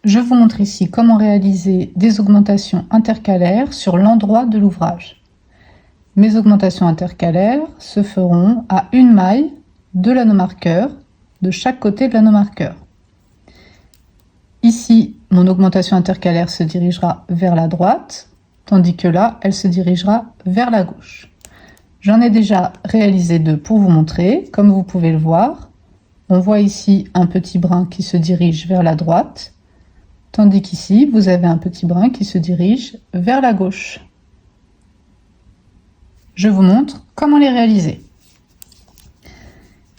Je vous montre ici comment réaliser des augmentations intercalaires sur l'endroit de l'ouvrage. Mes augmentations intercalaires se feront à une maille de l'anneau-marqueur, de chaque côté de l'anneau-marqueur. Ici, mon augmentation intercalaire se dirigera vers la droite, tandis que là, elle se dirigera vers la gauche. J'en ai déjà réalisé deux pour vous montrer. Comme vous pouvez le voir, on voit ici un petit brin qui se dirige vers la droite, tandis qu'ici, vous avez un petit brin qui se dirige vers la gauche. Je vous montre comment les réaliser.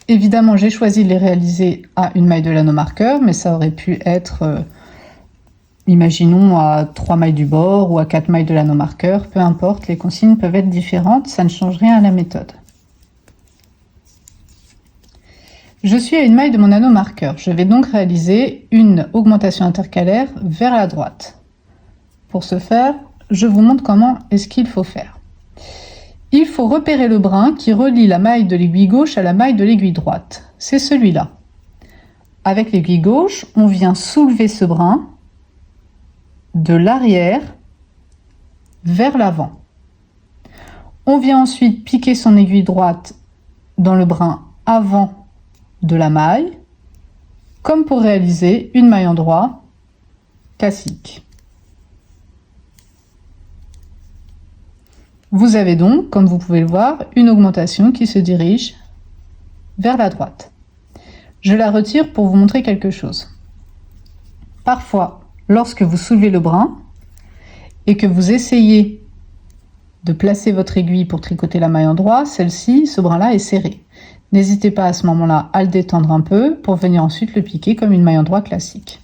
Évidemment, j'ai choisi de les réaliser à une maille de l'anneau-marqueur, mais ça aurait pu être, imaginons, à 3 mailles du bord ou à 4 mailles de l'anneau-marqueur. Peu importe, les consignes peuvent être différentes, ça ne change rien à la méthode. Je suis à une maille de mon anneau-marqueur. Je vais donc réaliser une augmentation intercalaire vers la droite. Pour ce faire, je vous montre comment est-ce qu'il faut faire. Il faut repérer le brin qui relie la maille de l'aiguille gauche à la maille de l'aiguille droite. C'est celui-là. Avec l'aiguille gauche, on vient soulever ce brin de l'arrière vers l'avant. On vient ensuite piquer son aiguille droite dans le brin avant de la maille, comme pour réaliser une maille endroit classique. Vous avez donc, comme vous pouvez le voir, une augmentation qui se dirige vers la droite. Je la retire pour vous montrer quelque chose. Parfois, lorsque vous soulevez le brin et que vous essayez de placer votre aiguille pour tricoter la maille endroit, celle-ci, ce brin-là est serré. N'hésitez pas à ce moment-là à le détendre un peu pour venir ensuite le piquer comme une maille endroit classique.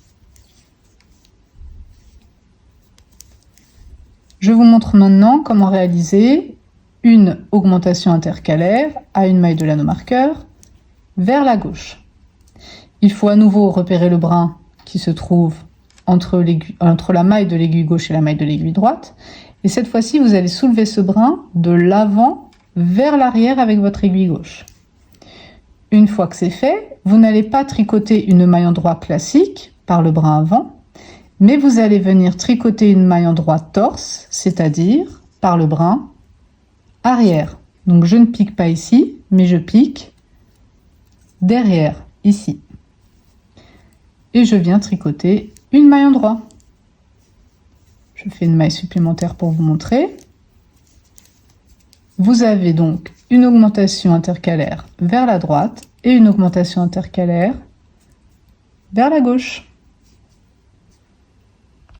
Je vous montre maintenant comment réaliser une augmentation intercalaire à une maille de l'anneau-marqueur vers la gauche. Il faut à nouveau repérer le brin qui se trouve entre la maille de l'aiguille gauche et la maille de l'aiguille droite. Et cette fois-ci, vous allez soulever ce brin de l'avant vers l'arrière avec votre aiguille gauche. Une fois que c'est fait, vous n'allez pas tricoter une maille endroit classique par le brin avant, mais vous allez venir tricoter une maille endroit torse, c'est-à-dire par le brin arrière. Donc je ne pique pas ici, mais je pique derrière, ici. Et je viens tricoter une maille endroit. Je fais une maille supplémentaire pour vous montrer. Vous avez donc une augmentation intercalaire vers la droite et une augmentation intercalaire vers la gauche.